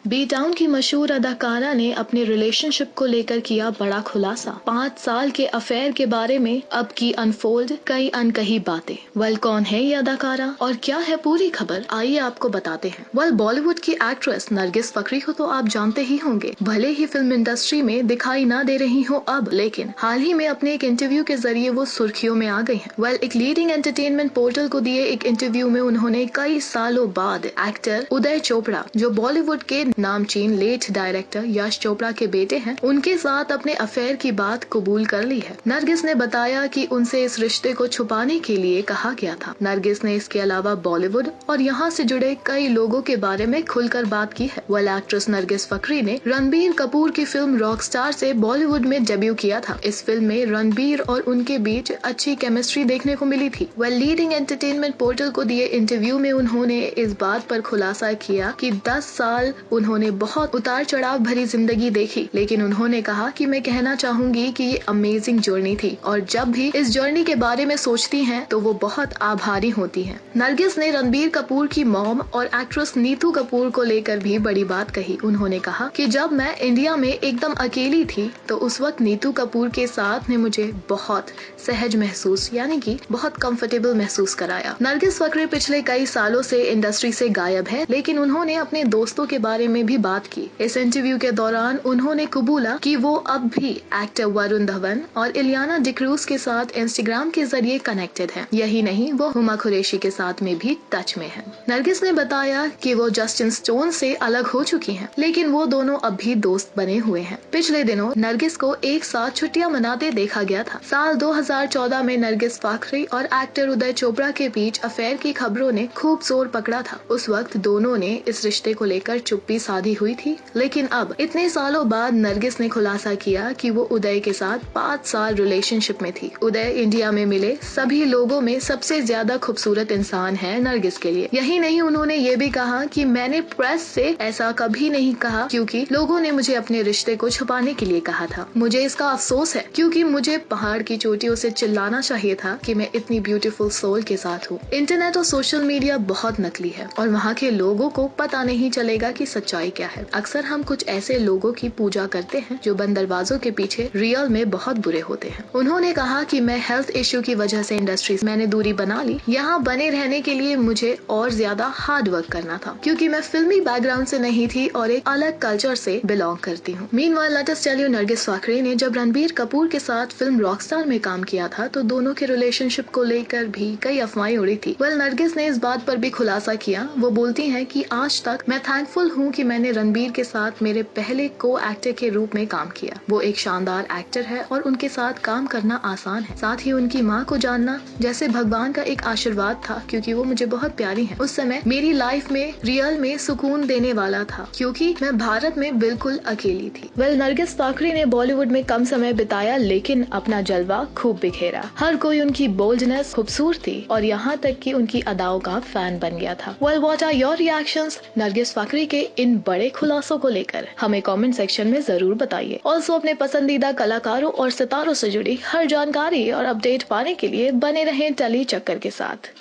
B town की मशहूर अदाकारा ने अपने रिलेशनशिप को लेकर किया बड़ा खुलासा। 5 साल के अफेयर के बारे में अब की अनफोल्ड कई अनकही बातें। कौन है ये अदाकारा और क्या है पूरी खबर, आइए आपको बताते हैं। बॉलीवुड की एक्ट्रेस नरगिस फकरी को तो आप जानते ही होंगे। भले ही फिल्म इंडस्ट्री में दिखाई ना दे रही हो अब, लेकिन हाल ही में अपने एक इंटरव्यू के जरिए वो सुर्खियों में आ गई हैं। एक लीडिंग एंटरटेनमेंट पोर्टल को दिए एक इंटरव्यू में उन्होंने कई सालों बाद एक्टर उदय चोपड़ा, जो बॉलीवुड के नामचीन लेट डायरेक्टर यश चोपड़ा के बेटे हैं, उनके साथ अपने अफेयर की बात कबूल कर ली है। नरगिस ने बताया कि उनसे इस रिश्ते को छुपाने के लिए कहा गया था। नरगिस ने इसके अलावा बॉलीवुड और यहाँ से जुड़े कई लोगों के बारे में खुलकर बात की है। एक्ट्रेस नरगिस फकरी ने रणबीर कपूर की फिल्म रॉकस्टार से बॉलीवुड में डेब्यू किया था। इस फिल्म में रणबीर और उनके बीच अच्छी केमिस्ट्री देखने को मिली थी। लीडिंग एंटरटेनमेंट पोर्टल को दिए इंटरव्यू में उन्होंने इस बात पर खुलासा किया कि 10 साल उन्होंने बहुत उतार चढ़ाव भरी जिंदगी देखी, लेकिन उन्होंने कहा कि मैं कहना चाहूंगी कि ये अमेजिंग जर्नी थी और जब भी इस जर्नी के बारे में सोचती हैं तो वो बहुत आभारी होती हैं। नरगिस ने रणबीर कपूर की मॉम और एक्ट्रेस नीतू कपूर को लेकर भी बड़ी बात कही। उन्होंने कहा कि जब मैं इंडिया में एकदम अकेली थी तो उस वक्त नीतू कपूर के साथ ने मुझे बहुत सहज महसूस यानी कि बहुत कंफर्टेबल महसूस कराया। नरगिस फकरी पिछले कई सालों से इंडस्ट्री से गायब है, लेकिन उन्होंने अपने दोस्तों के बारे में भी बात की। इस इंटरव्यू के दौरान उन्होंने कबूला कि वो अब भी एक्टर वरुण धवन और इलियाना डिक्रूज के साथ इंस्टाग्राम के जरिए कनेक्टेड हैं। यही नहीं, वो हुमा कुरैशी के साथ में भी टच में हैं। नरगिस ने बताया कि वो जस्टिन स्टोन से अलग हो चुकी हैं, लेकिन वो दोनों अब भी दोस्त बने हुए हैं। पिछले दिनों नरगिस को एक साथ छुट्टियां मनाते देखा गया था। साल 2014 में नरगिस फकरी और एक्टर उदय चोपड़ा के बीच अफेयर की खबरों ने खूब जोर पकड़ा था। उस वक्त दोनों ने इस रिश्ते को लेकर चुप्पी साधी हुई थी, लेकिन अब इतने सालों बाद नरगिस ने खुलासा किया कि वो उदय के साथ 5 साल रिलेशनशिप में थी। उदय इंडिया में मिले सभी लोगों में सबसे ज्यादा खूबसूरत इंसान है नरगिस के लिए। यही नहीं, उन्होंने ये भी कहा कि मैंने प्रेस से ऐसा कभी नहीं कहा क्योंकि लोगों ने मुझे अपने रिश्ते को छुपाने के लिए कहा था। मुझे इसका अफसोस है क्योंकि मुझे पहाड़ की चोटियों से चिल्लाना चाहिए था कि मैं इतनी ब्यूटीफुल सोल के साथ हूँ। इंटरनेट और सोशल मीडिया बहुत नकली है और वहाँ के लोगों को पता नहीं चलेगा कि सच्चाई क्या है। अक्सर हम कुछ ऐसे लोगों की पूजा करते हैं जो बंद दरवाजों के पीछे रियल में बहुत बुरे होते हैं। उन्होंने कहा कि मैं हेल्थ इश्यू की वजह से इंडस्ट्री मैंने दूरी बना ली। यहाँ बने रहने के लिए मुझे और ज्यादा हार्ड वर्क करना था क्योंकि मैं फिल्मी बैकग्राउंड से नहीं थी और एक अलग कल्चर से बिलोंग करती हूँ। Meanwhile let us tell you, Nargis Fakhri ने जब रणबीर कपूर के साथ फिल्म रॉकस्टार में काम किया था तो दोनों के रिलेशनशिप को लेकर भी कई अफवाहें उड़ी थी। नरगिस ने इस बात पर भी खुलासा किया। वो बोलती हैं कि आज तक मैं थैंकफुल हूँ कि मैंने रणबीर के साथ मेरे पहले को एक्टर के रूप में काम किया। वो एक शानदार एक्टर है और उनके साथ काम करना आसान है। साथ ही उनकी माँ को जानना जैसे भगवान का एक आशीर्वाद था क्योंकि वो मुझे बहुत प्यारी है। उस समय मेरी लाइफ में रियल में सुकून देने वाला था क्योंकि मैं भारत में बिल्कुल अकेली थी। नरगिस फकरी ने बॉलीवुड में कम समय बिताया लेकिन अपना जलवा खूब बिखेरा। हर कोई उनकी बोल्डनेस, खूबसूरती और यहाँ तक कि उनकी अदाओं का फैन बन गया था। What are your reactions Nargis Fakhri के इन बड़े खुलासों को लेकर? हमें कमेंट सेक्शन में जरूर बताइए। ऑल्सो अपने पसंदीदा कलाकारों और सितारों से जुड़ी हर जानकारी और अपडेट पाने के लिए बने रहें टेली चक्कर के साथ।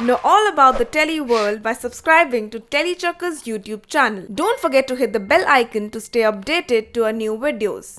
Know all about the Telly world by subscribing to Telly Chakka's YouTube channel. Don't forget to hit the bell icon to stay updated to our new videos.